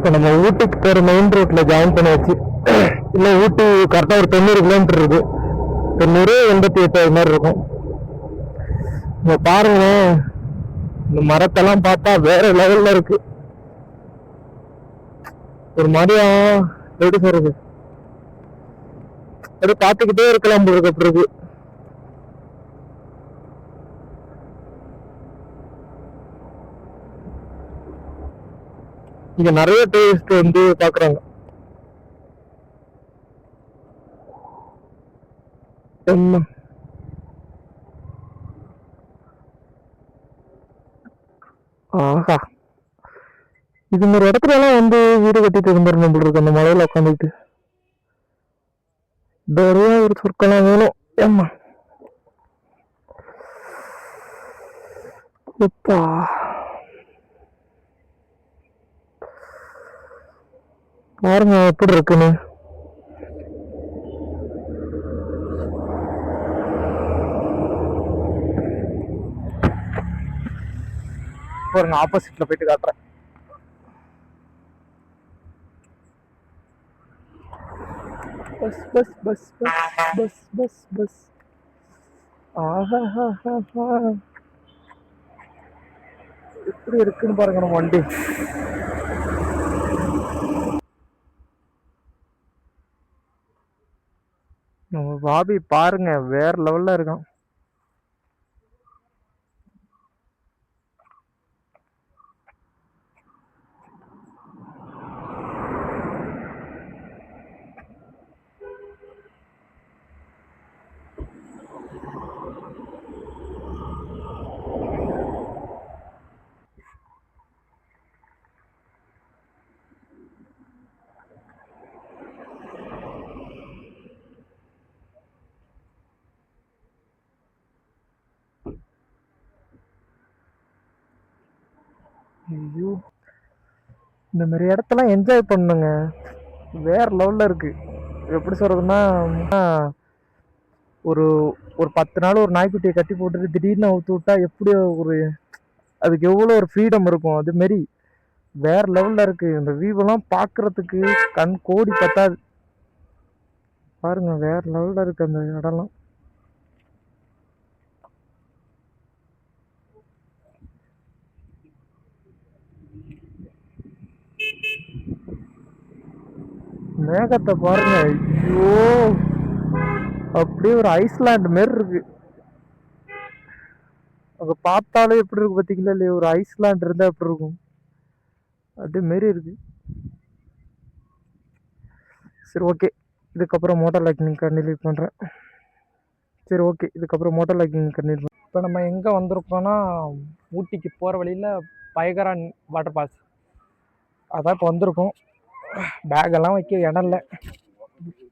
இப்போ நம்ம ஊட்டிக்கு போகிற மெயின் ரோட்டில் ஜாயின் பண்ணியாச்சு. இல்லை ஊட்டி கரெக்டாக ஒரு 90 கிலோமீட்டர் இருக்கு. 90 88 அது மாதிரி இருக்கும். இப்போ பாருங்க, இந்த மரத்தெல்லாம் பார்த்தா வேற லெவல்ல இருக்கு. ஒரு மாதிரியா எப்படி சொல்றது, அப்படியே பார்த்துக்கிட்டே இருக்கலாம் போல இருக்கு. அப்படி இருக்கு. இங்க நிறைய டூரிஸ்ட் வந்து பாக்குறாங்க. ஆஹா, இது ஒரு இடத்துல எல்லாம் வந்து வீடு கட்டிட்டு இருந்துரு நம்மள இருக்கு. அந்த மலையில உட்காந்துட்டு நிறைய ஒரு சொற்கெல்லாம் வேணும். ஏம்மா எப்பா, பாருங்க எப்படி இருக்குன்னு. பாருங்க, ஆப்போசிட்ல போயிட்டு காட்டுறேன். Bus bus bus bus bus bus bus. ஆஹா, எப்படி இருக்குன்னு பாருங்க நம்ம வண்டி. நம்ம பாபி பாருங்க வேற லெவல்ல இருக்கும். ஐயோ, இந்த மாதிரி இடத்தெல்லாம் என்ஜாய் பண்ணுங்க, வேற லெவல்ல இருக்கு. எப்படி சொல்றதுன்னா, ஒரு ஒரு 10 நாள் ஒரு நாய்க்குட்டியை கட்டி போட்டுட்டு திடீர்னு அவுத்து விட்டா எப்படி ஒரு, அதுக்கு எவ்வளோ ஒரு ஃப்ரீடம் இருக்கும். அது மாரி வேற லெவல்ல இருக்கு. இந்த வியூவெல்லாம் பார்க்கறதுக்கு கண் கோடி பத்தாது. பாருங்க வேற லெவல்ல இருக்கு அந்த இடம்லாம். மேகத்தை பாருங்க, ஐயோ அப்படியே ஒரு ஐஸ்லாண்ட் மாரி இருக்கு. அங்க பார்த்தாலே எப்படி இருக்கு பார்த்தீங்களா இல்லையா, ஒரு ஐஸ்லாண்ட் இருந்தா எப்படி இருக்கும் அது மாரி இருக்கு. சரி ஓகே, இதுக்கப்புறம் மோட்டார் லைக்கிங் கண்டினியூ பண்ணுறேன். சரி ஓகே, இதுக்கப்புறம் மோட்டார் லைக்கிங் கண்டினியூ. இப்போ நம்ம எங்கே வந்திருக்கோம்னா, ஊட்டிக்கு போகிற வழியில் பயகரான் வாட்டர் ஃபால்ஸ் அதான் இப்போ வந்திருக்கோம். பேக்கெல்லாம் வைக்க இடம் இல்லை,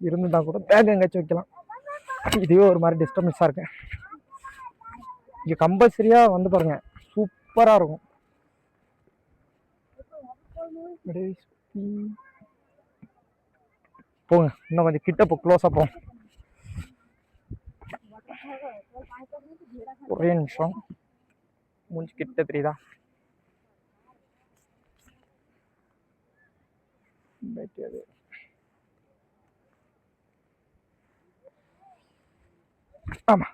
இருந்துட்டா கூட பேக் எங்கேயாச்சும் வைக்கலாம். இதுவே ஒரு மாதிரி டிஸ்டர்பன்ஸாக இருக்கு. இங்கே கம்பல்சரியாக வந்து பாருங்க, சூப்பராக இருக்கும். போங்க இன்னும் கொஞ்சம் கிட்ட போ, க்ளோஸாக போங்க. ஒரே நிமிஷம், மூஞ்சி கிட்ட தெரியுதா? ஆமா,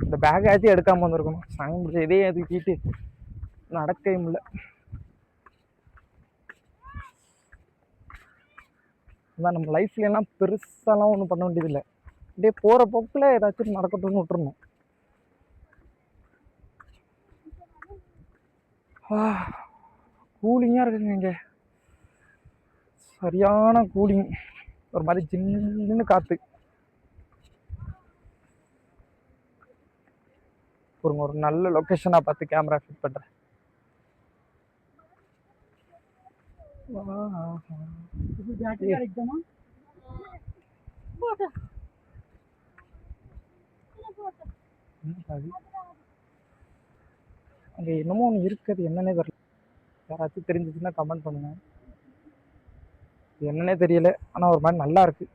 இந்த பேக் ஆச்சு எடுக்காம வந்திருக்கணும். சாயம் பிடிச்ச இதே தூக்கிட்டு நடக்கவே முடியல. அதான் நம்ம லைஃப்ல எல்லாம் பெருசாலாம் ஒன்றும் பண்ண வேண்டியதில்லை. அப்படியே போகிற போக்கில் ஏதாச்சும் நடக்கட்டும்னு விட்டுறணும். கூலிங்காக இருக்குங்க இங்கே, சரியான கூலிங். ஒரு மாதிரி ஜில்லுன்னு காற்று. ஒரு நல்ல லொக்கேஷனாக பார்த்து கேமரா ஃபிட் பண்ணுறேன். அங்கே என்னமோ ஒன்று இருக்குது, என்னன்னே தெரியல. யாராச்சும் தெரிஞ்சிச்சுன்னா கமெண்ட் பண்ணுங்க. என்னன்னே தெரியல, ஆனால் ஒரு மாதிரி நல்லா இருக்கு.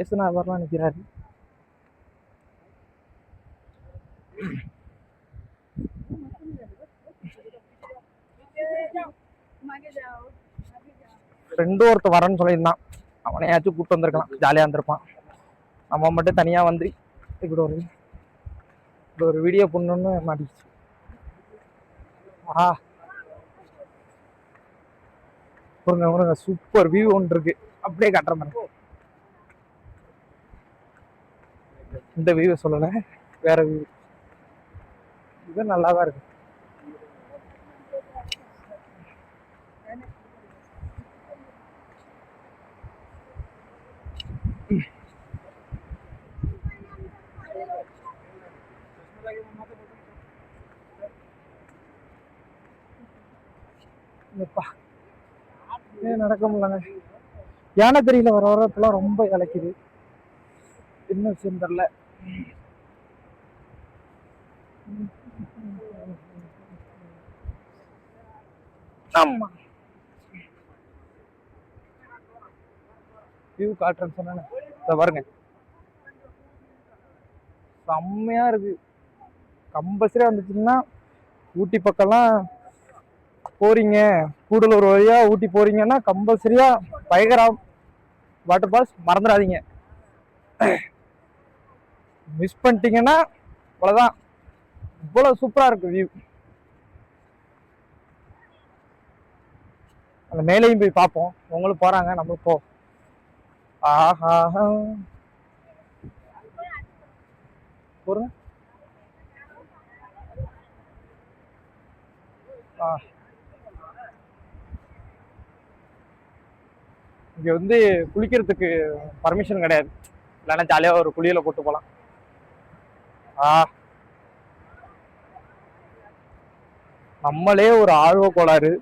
ஏசுநாதர்லாம் நிற்கிறாரு. ஃப்ரெண்டும் ஒருத்தர் வரேன்னு சொல்லியிருந்தான். அவனையாச்சும் கூப்பிட்டு வந்திருக்கலாம், ஜாலியாக இருந்திருப்பான். நம்ம மட்டும் தனியாக வந்து இப்படி ஒரு வீடியோ பண்ணணும்னு மாட்டிச்சு. பாருங்க சூப்பர் வியூ ஒன்று இருக்கு, அப்படியே காட்டுற மாதிரி. இந்த வியூவை சொல்லலை, வேற வியூ. இது நல்லாதான் இருக்கு. நடக்க முடியலங்க, யானை தெரியல. வர வரப்பெல்லாம் ரொம்ப இழைக்குது, என்ன விஷயம் தெரியல. ஆமா வியூ காட்டுறேன்னு சொன்னேன், பாருங்க செம்மையா இருக்கு. கம்பல்சரியா வந்துச்சுன்னா ஊட்டி பக்கம்லாம் போறீங்க, கூடலூர் வழியா ஊட்டி போறீங்கன்னா கம்பல்சரியா பயகரா வாட்டர் ஃபால்ஸ் மறந்துடாதீங்க. மிஸ் பண்ணிட்டீங்கன்னா அவ்வளவுதான். இவ்வளவு சூப்பரா இருக்கு வியூ. அந்த மேலையும் போய் பார்ப்போம், உங்களும் போறாங்க, நம்மளும் போ. ஆஹா போறேன். இங்க வந்து குளிக்கிறதுக்கு பர்மிஷன் கிடையாது, இல்லைன்னா ஜாலியா ஒரு குளியல போட்டு போலாம். நம்மளே ஒரு ஆர்வ கோளாறு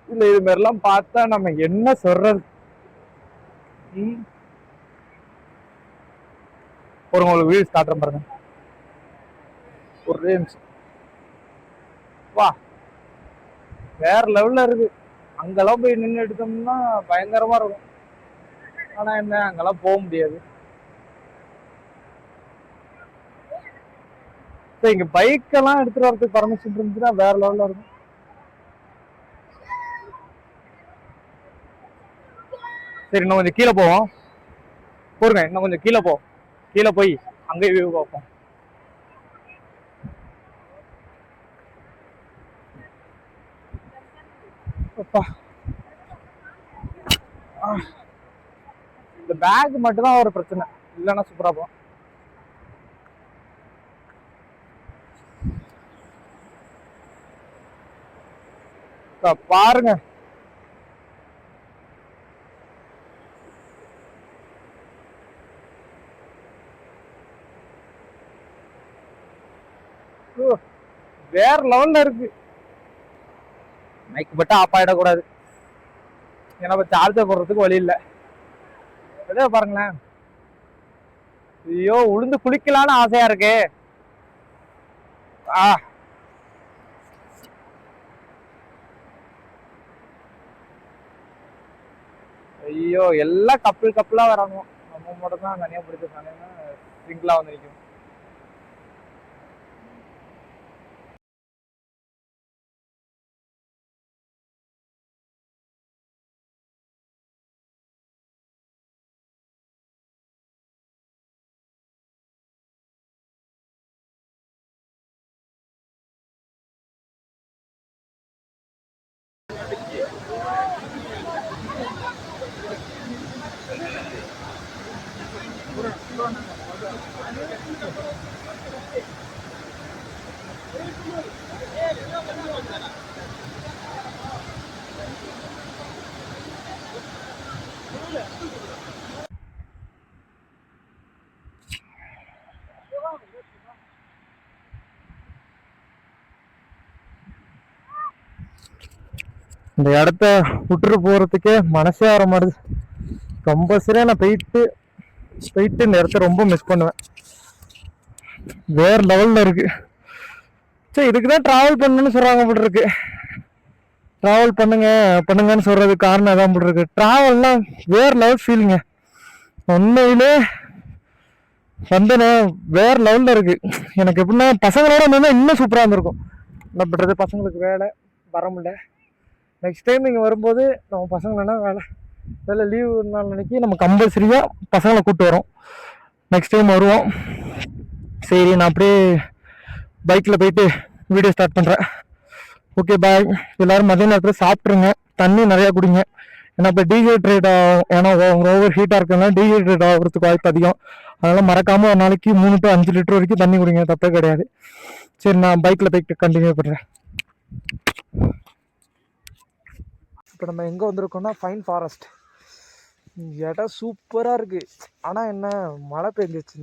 இல்ல, இது மாதிரிலாம் பார்த்தா நம்ம என்ன சொல்றது. ஒரு உங்களுக்கு வீடியோஸ் காட்டுறேன் பாருங்க, ஒரு நிமிஷம். வா, வேற லெவல்ல இருக்கு. அங்கெல்லாம் போய் நின்று எடுத்தோம்னா பயங்கரமா இருக்கும். ஆனா என்ன, அங்கெல்லாம் போக முடியாது. இங்க பைக்கெல்லாம் எடுத்துட்டு வரதுக்கு பர்மிஷன் இருந்துச்சுன்னா வேற லெவல்ல இருக்கும். சரி, இன்னும் கொஞ்சம் கீழே போவோம். போருங்க, இன்னும் கொஞ்சம் கீழே போ. கீழே போய் அங்கே வியூ பார்ப்போம். இந்த பேக் மட்டும் தான் ஒரு பிரச்சனை, இல்லைன்னா சூப்பரா போகும். பாருங்க வேற லெவல்ல இருக்கு. மைக் மட்டும் ஆஃப் ஆயிடக்கூடாது, ஏன்னா சார்ஜர் போடுறதுக்கு வழி இல்லை. இதே பாருங்களேன், ஐயோ உளுந்து குளிக்கலான்னு ஆசையா இருக்கு. ஐயோ எல்லாம் கப்பலா வரணும், நம்ம மட்டும் தான் தனியா பிடிச்ச சொன்னீங்கன்னா சிங்கிளா வந்து நிற்கும். இந்த இடத்த விட்டுட்டு போறதுக்கே மனசே வர மாட்டேது. கம்பல்சரியா நான் போயிட்டு இந்த இடத்த ரொம்ப மிஸ் பண்ணுவேன். வேற லெவல்ல இருக்கு. சரி, இதுக்குதான் டிராவல் பண்ணணும்னு சொல்றாங்க போல இருக்கு. டிராவல் பண்ணுங்கன்னு சொல்றது காரணம் அதான் போல இருக்கு. டிராவல்லாம் வேற லெவல் ஃபீலிங்க. உண்மையிலே வந்தனே வேற லெவல்ல இருக்கு. எனக்கு எப்படின்னா பசங்களோட வந்தா இன்னும் சூப்பரா இருந்திருக்கும். என்ன பண்றது, பசங்களுக்கு வேலை வர முடியல. நெக்ஸ்ட் டைம் நீங்கள் வரும்போது நம்ம பசங்களெல்லாம் வேலை லீவு நாள் அன்னைக்கு நம்ம கம்பல்சரியாக பசங்களை கூப்பிட்டு வரோம். நெக்ஸ்ட் டைம் வருவோம். சரி, நான் அப்படியே பைக்கில் போயிட்டு வீடியோ ஸ்டார்ட் பண்ணுறேன். ஓகே, பாய். எல்லோரும் மதிய நேரத்தில் சாப்பிட்ருங்க, தண்ணி நிறையா குடிங்க. ஏன்னா இப்போ டீஹைட்ரேட் ஆகும். ஏன்னா ஓவர் ஹீட்டாக இருக்கிறதுனால டீஹைட்ரேட் ஆகிறதுக்கு வாய்ப்பு அதிகம். அதனால் மறக்காமல் ஒரு நாளைக்கு 3 to 5 லிட்டர் வரைக்கும் தண்ணி குடிங்க, தப்பே கிடையாது. சரி, நான் பைக்கில் போய்ட்டு கண்டினியூ பண்ணுறேன். இப்போ நம்ம எங்கே வந்திருக்கோம்னா ஃபைன் ஃபாரஸ்ட். இடம் சூப்பராக இருக்குது. ஆனால் என்ன, மழை பெஞ்சிச்சு.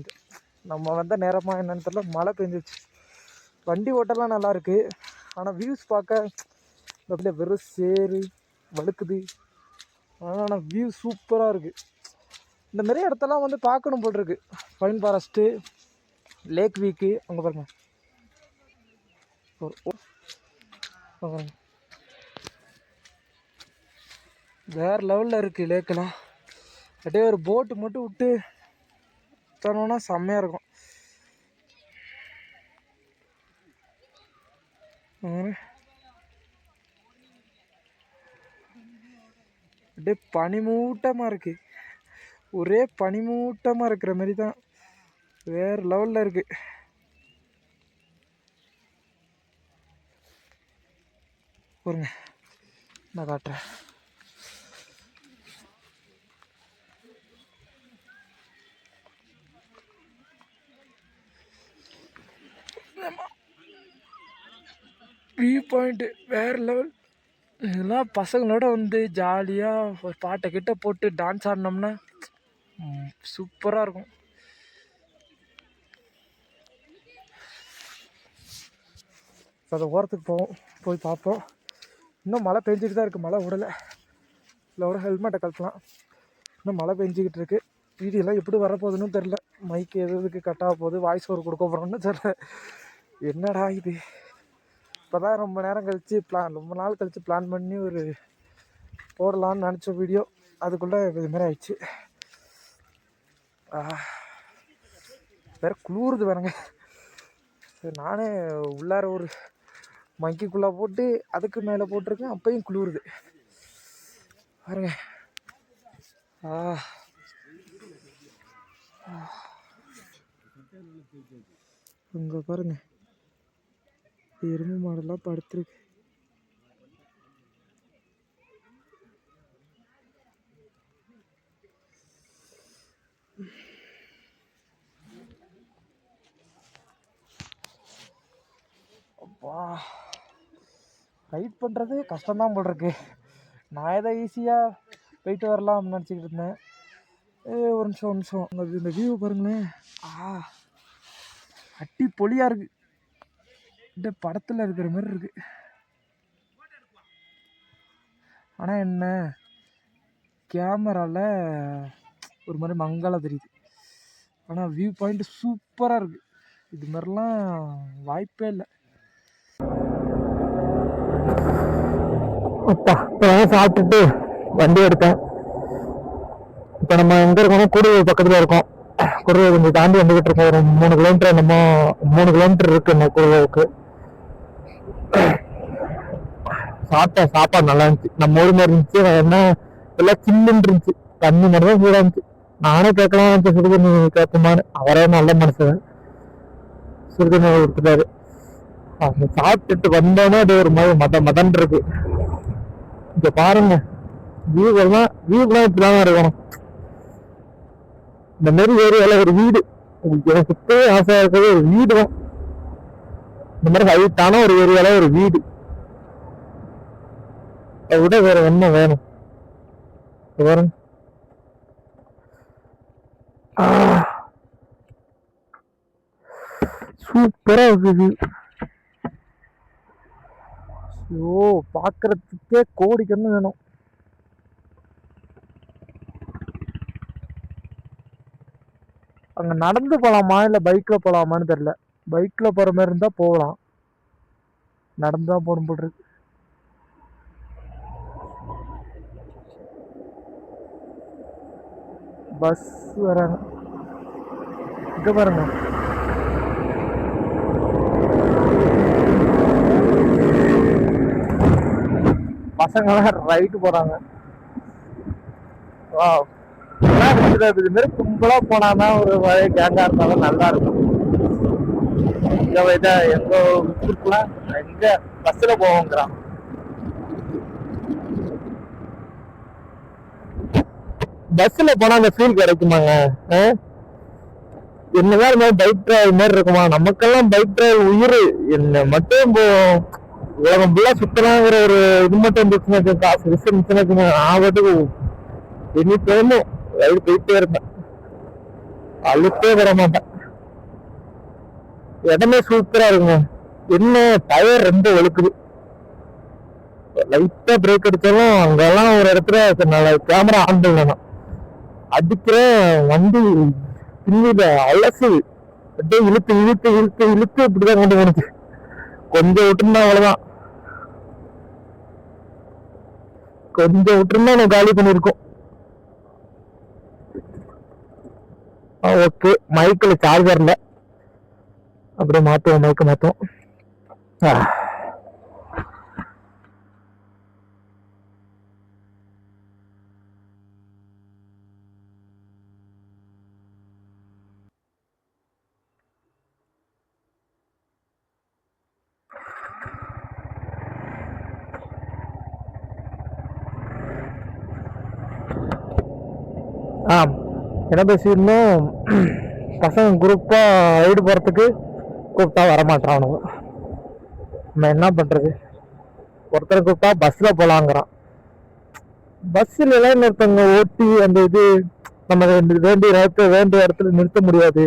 நம்ம வந்த நேரமாக என்னன்னு தெரியல, மழை பெஞ்சிச்சு. வண்டி ஓட்டெல்லாம் நல்லாயிருக்கு. ஆனால் வியூஸ் பார்க்க அப்படியே வெறும் சேரு வழுக்குது. ஆனால் வியூ சூப்பராக இருக்குது. இந்த மாதிரி இடத்தெல்லாம் வந்து பார்க்கணும் போட்டிருக்கு. ஃபைன் ஃபாரஸ்ட்டு, லேக் வீக்கு, அங்கே பாருங்க. வேறு லெவலில் இருக்குது லேக்கெல்லாம். அப்படியே ஒரு போட்டு மட்டும் விட்டு தரோன்னா செம்மையாக இருக்கும். அப்படியே பனிமூட்டமாக இருக்குது. ஒரே பனிமூட்டமாக இருக்கிற மாதிரி தான். வேறு லெவலில் இருக்குது. பாருங்க, நான் காட்டுறேன். வியூ பாயிண்ட்டு வேறு லெவல். இதெல்லாம் பசங்களோட வந்து ஜாலியாக ஒரு பாட்டை கிட்ட போட்டு டான்ஸ் ஆடினோம்னா சூப்பராக இருக்கும். அதை ஓரத்துக்கு போவோம், போய் பார்ப்போம். இன்னும் மழை பெஞ்சிக்கிட்டு தான் இருக்குது. மழை விடலை. இல்லை விட ஹெல்மெட்டை கழட்டலாம். இன்னும் மழை பெஞ்சிக்கிட்டு இருக்குது. வீடியோலாம் எப்படி வரப்போகுதுன்னு தெரில. மைக்கு எதுக்கு கட்டாக போகுது, வாய்ஸ் ஓவர் கொடுக்க போகிறோன்னு தெரில. என்னடா இது, இப்போ தான் ரொம்ப நேரம் கழித்து ரொம்ப நாள் கழித்து பிளான் பண்ணி ஒரு போடலான்னு நினச்ச வீடியோ, அதுக்குள்ளே இதுமாரி ஆயிடுச்சு. வேறு குளிருது வேறங்க. சரி, நானே உள்ளார ஒரு மங்கிக்குள்ளே போட்டு அதுக்கு மேலே போட்டிருக்கேன், அப்பையும் குளிருது பாருங்க. இங்கே பாருங்க, எருமை மாடெல்லாம் படுத்துருக்கு. அப்பா, ரைட் பண்ணுறது கஷ்டம்தான் போல் இருக்கு. நான் எதை ஈஸியாக போயிட்டு வரலாம்னு நினச்சிக்கிட்டு இருந்தேன். ஒரு நிமிஷம் இந்த வியூ பாருங்களேன். அட்டி பொலியாக இருக்குது. இந்த படத்தில் இருக்கிற மாதிரி இருக்குது. ஆனால் என்ன, கேமராவில் ஒரு மாதிரி மங்கலாக தெரியுது. ஆனால் வியூ பாயிண்ட் சூப்பராக இருக்குது. இது மாதிரிலாம் வாய்ப்பே இல்லை. அப்பா, இப்போ சாப்பிட்டுட்டு வண்டி எடுத்தேன். இப்போ நம்ம எங்கே இருக்கோம்னா கூடுதல் பக்கத்தில் இருக்கோம். கூடுதல் கொஞ்சம் தாண்டி வந்துக்கிட்டு இருக்கோம். ஒரு 3 கிலோமீட்டர் நம்ம 3 கிலோமீட்டர் இருக்குது நம்ம கூடுதலுக்கு. சாப்பாடு நல்லா இருந்துச்சு. நம்ம ஊர் மாதிரி இருந்துச்சு. என்ன எல்லாம் சில்லுன்னு இருந்துச்சு. தண்ணி மட்டும் தான் சூடாக இருந்துச்சு. நானே கேட்கலாம் சுடுதண்ணி கேட்குமான்னு. அவரே நல்ல மனுஷன், சுடுதண்ணி கொடுத்துட்டாரு. சாப்பிட்டுட்டு வந்தோன்னே அது ஒரு மாதிரி மதன் இருக்கு. இங்க பாருங்க, வியூலாம் இப்படிதான் இருக்கணும். இந்த மாதிரி ஏரியால ஒரு வீடு, எனக்கு சுத்தவே ஆசையா இருக்கிறது ஒரு வீடு தான். இந்த மாதிரி ஹைட்டான ஒரு ஏரியால ஒரு வீடு, அதை விட வேற என்ன வேணும் பாருங்க. சூப்பரா இருக்குது. ஐயோ, பாக்குறதுக்கே கோடி கண்ணு வேணும். அங்க நடந்து போலாமா இல்ல பைக்ல போலாமான்னு தெரியல. பைக்ல போற மாதிரி இருந்தா போகலாம், நடந்துதான் போகணும் போல் இருக்கு. பஸ் வராங்க, இங்க பாருங்க. பசங்களாம் ரைட்டு போறாங்க. வா இது மாதிரி கும்பலா போனாதான் ஒரு வழி கேங்கா இருந்தாலும் நல்லா இருக்கும். எங்க ஊருக்குலாம் எங்க பஸ்ல போவோங்கிறான். பஸ்ல போனா அந்த ஃபீல் கிடைக்குமாங்க? என்னதான் இருந்தாலும் பைக் டிரைவ் மாதிரி இருக்குமா? நமக்கெல்லாம் பைக் டிரைவ் உயிர். என்ன மட்டும் உலகம் ஃபுல்லா சுத்தலாங்கிற ஒரு இது மட்டும் இருந்துச்சுன்னா, காசு இருந்துச்சுன்னா ஆபத்துக்கு எனி டைமும் ரைடு போயிட்டே இருப்பேன். அழுத்தே வர மாட்டேன். இடமே சூப்பரா இருக்குங்க. என்ன டயர் ரொம்ப ஒழுக்குது. லைட்டா பிரேக் அடிச்சாலும் அங்கெல்லாம் ஒரு இடத்துல கேமரா ஆன் பண்ணணும். அடிக்கிற வண்டி பின்னில அலசு அப்படியே இழுத்து இழுத்து இழுத்து இழுத்து இப்படிதான் கொண்டு போனுச்சு. கொஞ்சம் விட்டுருந்தா அவ்வளவுதான். கொஞ்சம் விட்டுருந்தா நான் காலி பண்ணிருக்கோம். ஓகே, மைக்கில் சார்ஜர்ல அப்படியே மாத்துவோம். மைக்க மாத்துவோம். என்ன பேசிடணும், பசங்க குரூப்பா ரைடு போறதுக்கு கூப்பிட்டா வரமாட்டானுங்க. நம்ம என்ன பண்றது? ஒருத்தர் கூப்பிட்டா பஸ்ல போலாங்கிறான். பஸ்ல எல்லாம் இன்னொருத்தவங்க ஓட்டி அந்த இது நம்ம வேண்டிய இடத்துல நிறுத்த முடியாது.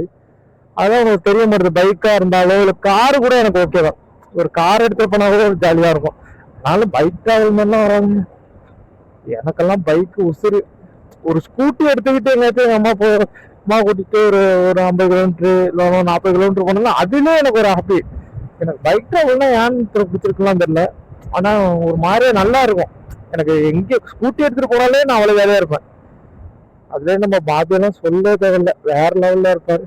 அதான் உங்களுக்கு தெரிய மாட்டேது. பைக்கா இருந்தாலும் இல்லை காரு கூட எனக்கு ஓகே தான். ஒரு கார் எடுத்து போனா கூட ஒரு ஜாலியா இருக்கும். அதனால பைக் டிராவல் மாதிரிலாம் வராங்க. எனக்கெல்லாம் பைக் உசுறு. ஒரு ஸ்கூட்டி எடுத்துக்கிட்டு எங்கேயாச்சும் எங்க அம்மா கூட்டிட்டு ஒரு 50 கிலோமீட்டர் இல்லை 40 கிலோமீட்டர் போனோம்னா அதுவே எனக்கு ஒரு ஹாப்பி. எனக்கு பைக் டிராவல்னா ஏன்னு பிடிச்சிருக்கலாம் தெரியல. ஆனா ஒரு மாதிரியே நல்லா இருக்கும். எனக்கு எங்க ஸ்கூட்டி எடுத்துட்டு போனாலே நான் அவ்வளவு வேலையா இருப்பேன். அதுல நம்ம பாபியெல்லாம் சொல்ல தேவையில்ல, வேற லெவல்ல இருப்பாரு.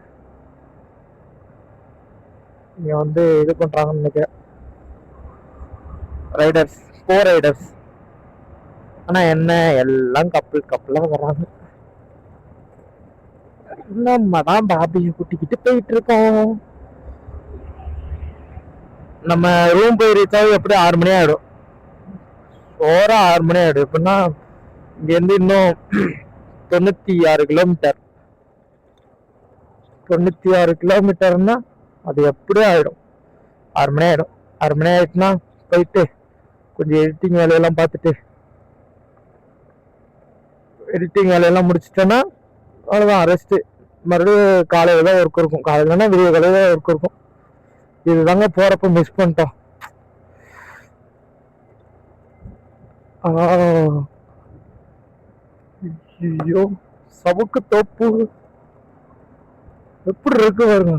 நீங்க இது பண்றாங்கன்னு நினைக்கிறேன் ரைடர்ஸ், ரைடர்ஸ். ஆனா என்ன எல்லாம் கப்பலா வர்றாங்க. நம்ம தான் பாபியை கூட்டிக்கிட்டு போயிட்டு இருக்கோம். நம்ம ரூம் போய் ரீச் ஆகும் எப்படி 6 மணி ஆயிடும். 6 மணி ஆயிடும். எப்படின்னா இங்க இருந்து இன்னும் 96 கிலோமீட்டர். 96 கிலோமீட்டர்னா அது எப்படி ஆயிடும்? 6 மணி ஆயிடும். 6 மணி ஆயிடுச்சுன்னா போயிட்டு கொஞ்சம் எடிட்டிங் வேலையெல்லாம் பார்த்துட்டு எடிட்டிங் வேலையெல்லாம் முடிச்சிட்டோன்னா அவ்வளோதான், ரெஸ்ட்டு. மறுபடியும் காலையில தான் ஒர்க் இருக்கும். காலையிலனா விடிய காலையில ஒர்க் இருக்கும். இதுதாங்க போறப்ப மிஸ் பண்ணிட்டோம். ஐயோ, சவுக்கு தோப்பு எப்படி இருக்கு பாருங்க.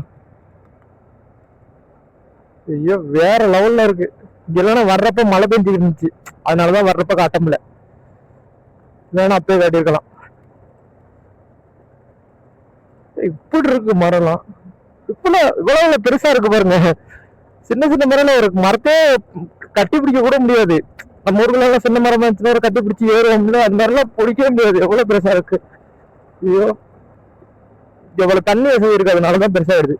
ஐயோ, வேற லெவல்ல இருக்கு. இல்லைன்னா வர்றப்ப மழை பெஞ்சுக்கிட்டு இருந்துச்சு, அதனாலதான் வர்றப்ப காட்ட முடியல. இல்லைன்னா அப்பயே காட்டியிருக்கலாம். இப்படி இருக்கு மரம்லாம். இவ்வளவு பெருசா இருக்கு பாருங்க. சின்ன சின்ன மரம் ஒரு மரத்தே கட்டி பிடிக்க கூட முடியாது. நம்ம ஊருக்குள்ள சின்ன மரம் இருந்துச்சுன்னா ஒரு கட்டி பிடிச்சி ஏறுவோம்ல, அந்த மாதிரிலாம் பிடிக்கவே முடியாது. எவ்வளவு பெருசா இருக்கு. ஐயோ, எவ்வளவு தண்ணி வசதி இருக்கு, அதனாலதான் பெருசாயிடுது.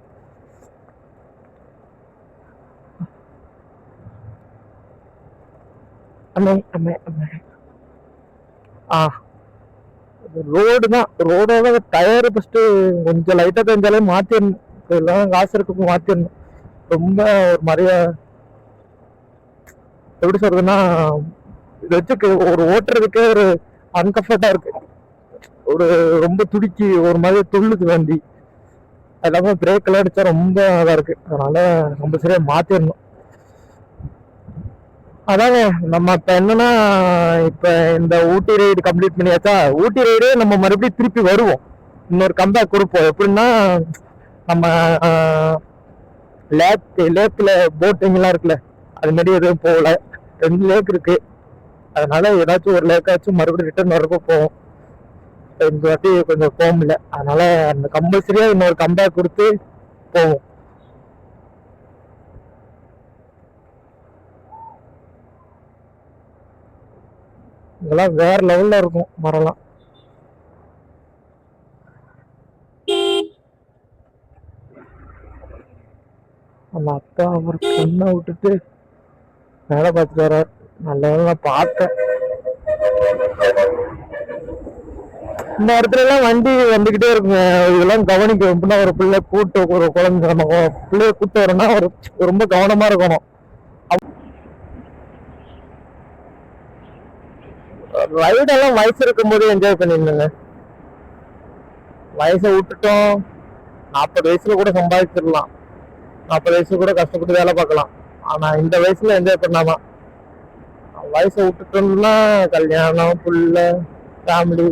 ரோடு தான். ரோடோட டயர் ஃபர்ஸ்ட் கொஞ்சம் லைட்டா தெரிஞ்சாலே மாத்திடணும். எல்லாம் காசு இருக்கு மாத்திடணும். ரொம்ப ஒரு மாதிரியா எப்படி சொல்றதுன்னா, இது வச்சு ஒரு ஓட்டுறதுக்கே ஒரு அன்கம்ஃபர்டா இருக்கு. ஒரு ரொம்ப துடிக்கி ஒரு மாதிரி துள்ளுது வண்டி. எல்லாமே பிரேக் எல்லாம் அடிச்சா ரொம்ப நல்லா இருக்கு. அதனால கம்பல்சரியா மாத்திடணும். அதாங்க நம்ம இப்ப என்னன்னா, இப்ப இந்த ஊட்டி ரைடு கம்ப்ளீட் பண்ணியாச்சா. ஊட்டி ரைடு நம்ம மறுபடியும் திருப்பி வருவோம், இன்னொரு கம்பேக் கொடுப்போம். எப்படின்னா நம்ம லேக்ல போட்டிங் எல்லாம் இருக்குல்ல, அது மாதிரி எதுவும் போகல. 2 லேக் இருக்கு. அதனால ஏதாச்சும் ஒரு லேக்காச்சும் மறுபடியும் ரிட்டர்ன் வரப்போ போவோம். இந்த வாட்டி கொஞ்சம் போக முடியல. அதனால அந்த கம்பல்சரியா இன்னொரு கம்பேக் கொடுத்து போவோம். இதெல்லாம் வேற லெவல்ல இருக்கும் மரம்லாம். அந்த அக்கா அவர் கண்ணை விட்டுட்டு வேலை பார்த்துட்டு வர்றாரு. நல்ல வேலை நான் பார்த்தேன். இந்த இடத்துல எல்லாம் வண்டி வந்துகிட்டே இருக்குங்க. இதெல்லாம் கவனிக்கணும். எப்படின்னா ஒரு பிள்ளை கூட்டு ஒரு குழந்தை நம்ம பிள்ளைய கூட்டு வரணும்னா ஒரு ரொம்ப கவனமா இருக்கணும். ரைடெல்லாம் வயசு இருக்கும் போது என்ஜாய் பண்ணிருந்தேங்க. வயசை விட்டுட்டோம், 40 வயசுல கூட சம்பாதிச்சிடலாம், 40 வயசுல கூட கஷ்டப்பட்டு வேலை பார்க்கலாம். ஆனா இந்த வயசுல என்ஜாய் பண்ணாதான். வயசை விட்டுட்டோம்னா கல்யாணம், புள்ள, ஃபேமிலி,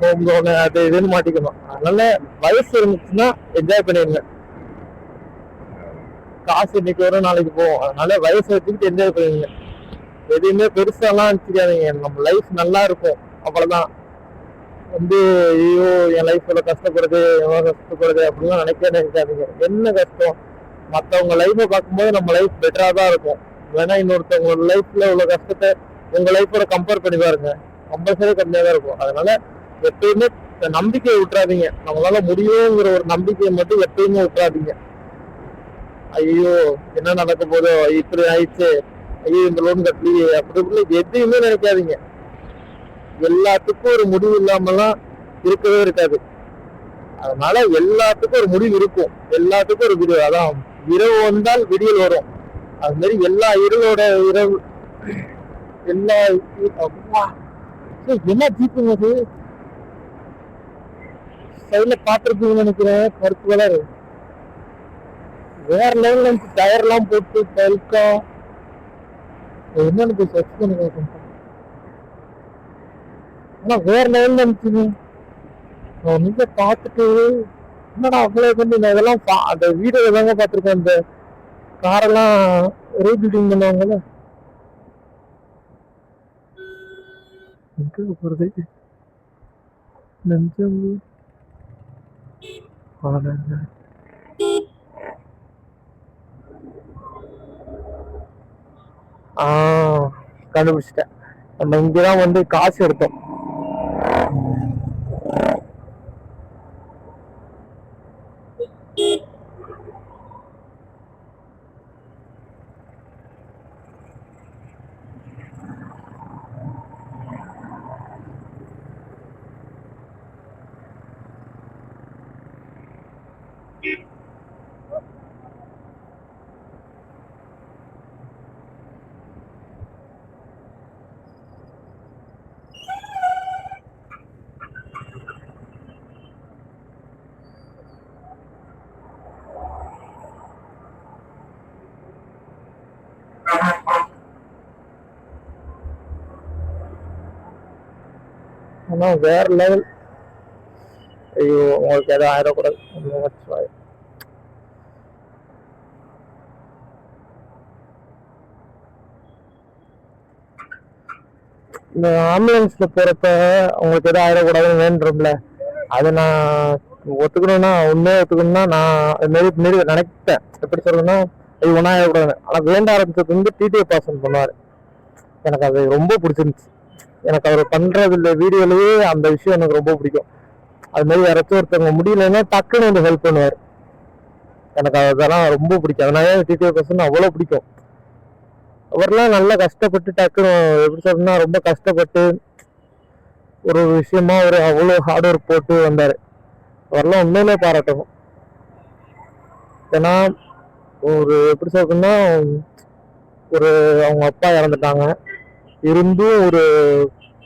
ஹோம் லோனு, அது இதுன்னு மாட்டிக்கணும். அதனால வயசு இருந்துச்சுன்னா என்ஜாய் பண்ணிருங்க. காசு இன்னைக்கு வரும், நாளைக்கு போகும். அதனால வயசை வச்சுக்கிட்டு என்ஜாய் பண்ணுவீங்க. எதுவுமே பெருசாலாம் வச்சுக்காதீங்க. நம்ம லைஃப் நல்லா இருக்கும், அவ்வளவுதான். ஐயோ என் லைஃப்ல கஷ்டப்படுது, எவ்வளவு கஷ்டப்படுது அப்படிலாம் நினைக்காதீங்க. என்ன கஷ்டம்? மற்றவங்க லைஃபை பார்க்கும்போது நம்ம லைஃப் பெட்டரா தான் இருக்கும். வேணா இன்னொருத்தவங்களோட லைஃப்ல உள்ள கஷ்டத்தை உங்க லைஃபோட கம்பேர் பண்ணி பாருங்க, கம்பல்சரி கம்மியா தான் இருக்கும். அதனால எப்பயுமே நம்பிக்கையை விட்டுறாதீங்க. நம்மளால முடியுங்கிற ஒரு நம்பிக்கையை மட்டும் எப்பயுமே விட்டுறாதீங்க. ஐயோ என்ன நடக்க போதோ, இப்படி ஆயிடுச்சு, ஐயோ இந்த லோன் கட்டலையே, அப்படி எதையுமே நினைக்காதீங்க. எல்லாத்துக்கும் ஒரு முடிவு இல்லாமலாம் இருக்கவே இருக்காது. அதனால எல்லாத்துக்கும் ஒரு முடிவு இருக்கும், எல்லாத்துக்கும் ஒரு விடிவு. அதான் இரவு வந்தால் விடியல் வரும். அது மாதிரி எல்லா இருளோட இரவு எல்லா என்ன ஜீப்புங்க அது சைட்ல பாத்துருப்பீங்கன்னு நினைக்கிறேன். கருப்பு கலர் வேற லெவல்ல டயர் எல்லாம் போட்டு பல்கா என்னன்னு போய் சர்ச் பண்ணி கேட்க. ஆனா வேற லெவல்ல இருந்துச்சுங்க. நீங்க பார்த்துட்டு என்னடா அவ்வளவு பண்ணி நான் இதெல்லாம் அந்த வீடியோ தாங்க பார்த்துருக்கேன். அந்த காரெல்லாம் ரீபில்டிங் பண்ணுவாங்கல்ல, எங்க போறது நெஞ்சம். கண்டுபிடிச்சிட்டேன். நம்ம இங்கதான் வந்து காசு எடுத்தோம். ஆனா வேற லெவல். ஐயோ உங்களுக்கு எதாவது ஆயிடக்கூடாது. இந்த ஆம்புலன்ஸ்ல போறப்ப உங்களுக்கு எதாவது ஆயிடக்கூடாதுன்னு வேண்டும்ல, அதை நான் ஒத்துக்கணும்னா உண்மையை ஒத்துக்கணும்னா நான் மாரி நினைப்பேன். எப்படி சொல்லணும்னா அது ஒன்றா ஆயிடக்கூடாது. ஆனா வேண்ட ஆரம்பிச்சது வந்து டிடிஏ பாசன் பண்ணுவாரு. எனக்கு அது ரொம்ப பிடிச்சிருந்துச்சு. எனக்கு அவர் பண்றதுல வீடியோலயே அந்த விஷயம் எனக்கு ரொம்ப பிடிக்கும். அது மாதிரி யாராச்சும் ஒருத்தவங்க முடியலன்னா டக்குன்னு வந்து ஹெல்ப் பண்ணுவார். எனக்கு அதெல்லாம் ரொம்ப பிடிக்கும். அதனால டிடிஏ பர்சன் அவ்வளோ பிடிக்கும். அவர்லாம் நல்லா கஷ்டப்பட்டு டக்குன்னு எப்படி சொல்லணும்னா ரொம்ப கஷ்டப்பட்டு ஒரு விஷயமா ஒரு அவ்வளோ ஹார்ட் ஒர்க் போட்டு வந்தார். அவரெல்லாம் உண்மையிலே பாராட்டணும். ஏன்னா ஒரு எப்படி சொல்லணும்னா ஒரு அவங்க அப்பா இறந்துட்டாங்க, இருந்தும் ஒரு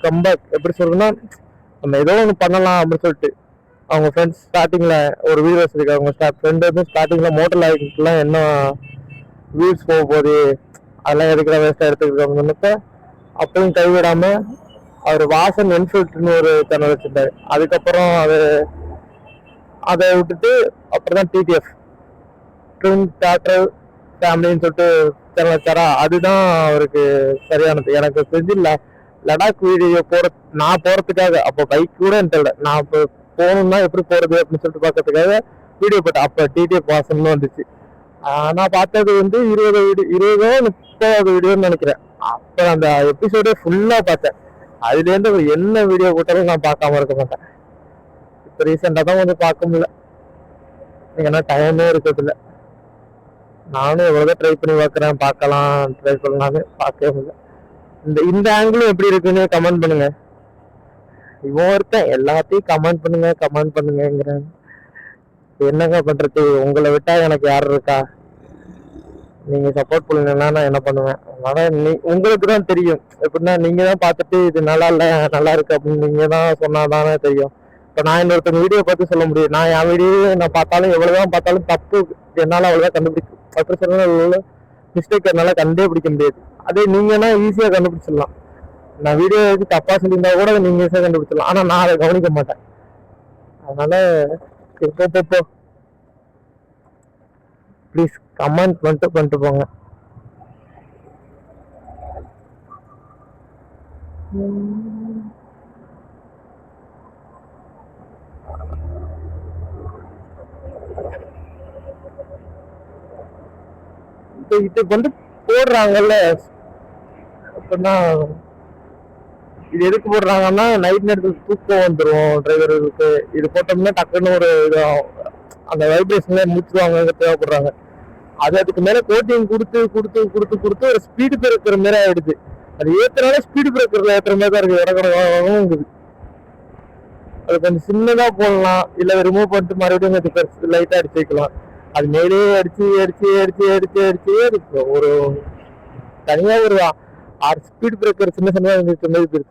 கம்பேக் எப்படி சொல்லணும்னா நம்ம ஏதோ ஒன்று பண்ணலாம் அப்படின்னு சொல்லிட்டு அவங்க ஃப்ரெண்ட்ஸ் ஸ்டார்டிங்ல ஒரு வீடியோ வச்சிருக்காங்க. அவங்க ஃப்ரெண்டு வந்து ஸ்டார்டிங்ல மோட்டர் லைஃப்லாம் என்ன வியூஸ் போக போகுது, அதெல்லாம் எடுக்கிற வேஸ்ட்டாக எடுத்துக்கிட்டு அப்பயும் கைவிடாம அவர் வாசன் என்ஃபீல்ட்னு ஒரு சேனல் வச்சிருந்தாரு. அதுக்கப்புறம் அதை விட்டுட்டு அப்புறம் தான் டிடிஎஃப் ட்வின் டாட்டர் ஃபேமிலின்னு சொல்லிட்டு சேனல் வச்சாரா. அதுதான் அவருக்கு சரியானது. எனக்கு தெரிஞ்சு லடாக் வீடியோ நான் போறதுக்காக அப்போ பைக் கூட தெரியல, நான் இப்போ போகணும்னா எப்படி போறது அப்படின்னு சொல்லிட்டு பார்க்கறதுக்காக வீடியோ போட்டேன். அப்போ டிடிஎஃப் வாசன் வந்துச்சு. நான் பார்த்தது வந்து 20 வீடியோன்னு நினைக்கிறேன். அப்புறம் அந்த எபிசோடே ஃபுல்லா பார்த்தேன். அதுலேருந்து அவர் என்ன வீடியோ போட்டாலும் நான் பார்க்காம இருக்க மாட்டேன். இப்போ ரீசெண்டாக தான் வந்து பார்க்க முடியல, ஏன்னா டைமே இருக்கிறதில்ல. நானும் எவ்வளோதான் ட்ரை பண்ணி பார்க்குறேன், ட்ரை பண்ணலான்னு பார்க்கவே முடியல. இந்த ஆங்கிளும் எப்படி இருக்குன்னு கமெண்ட் பண்ணுங்க. இவன் ஒருத்தன் எல்லாத்தையும் கமெண்ட் பண்ணுங்கிறேன். என்னங்க பண்றது, உங்களை விட்டா எனக்கு யார் இருக்கா? நீங்க சப்போர்ட் பண்ணீங்கன்னா நான் என்ன பண்ணுவேன்? அதனால உங்களுக்கு தான் தெரியும். எப்படின்னா நீங்க தான் பார்த்துட்டு இது நல்லா இல்லை நல்லா இருக்கு அப்படின்னு நீங்க தான் சொன்னாதானே தெரியும். இப்போ நான் இன்னொருத்தங்க வீடியோ பார்த்து சொல்ல முடியும். நான் என் வீடியோ நான் பார்த்தாலும் எவ்வளவுதான் பார்த்தாலும் தப்பு என்னால அவ்வளவுதான் கண்டுபிடிக்கும். தப்பு சொல்ல மிஸ்டேக் என்னால கண்டுபிடிக்க முடியாது. அதே நீங்கன்னா ஈஸியா கண்டுபிடிச்சிடலாம். நான் வீடியோ தப்பா சொல்லியிருந்தா கூட நீங்க ஈஸியா கண்டுபிடிச்சிடலாம். ஆனா நான் அதை கவனிக்க மாட்டேன். அதனால இப்போ ப்ளீஸ் கமெண்ட் பண்ணிட்டு போங்க. இதுக்கு வந்து போடுறாங்கல்ல அப்படின்னா, இது எதுக்கு போடுறாங்கன்னா நைட் நேரத்துக்கு தூக்கம் வந்துடும் டிரைவருக்கு. இது போட்டோம்னா டக்குன்னு ஒரு அந்த வைப்ரேஷன்ல முடிச்சுருவாங்க தேவைப்படுறாங்க. அது அதுக்கு மேல கோட்டிங் கொடுத்து கொடுத்து கொடுத்து கொடுத்து ஒரு ஸ்பீடு பிரேக்கர் மாரி ஆயிடுது. அது ஏத்துனாலே ஸ்பீடு பிரேக்கர்ல ஏற்றுற மாதிரி தான் இருக்கு. இருக்குது. அது கொஞ்சம் சின்னதா போடலாம், இல்ல ரிமூவ் பண்ணிட்டு மறுபடியும் லைட்டா அடிச்சு வைக்கலாம். அது மேலே அடிச்சு அடிச்சு அடிச்சு அடிச்சு அடிச்சு இருக்கு. ஒரு தனியா ஒரு 6 ஸ்பீட் பிரேக்கர் சின்ன சின்னதா இருந்துச்சு மாதிரி இருக்கு.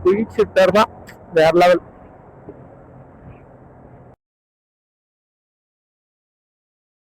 குயிக் ஷிஃப்டர் தான் வேற லெவல்.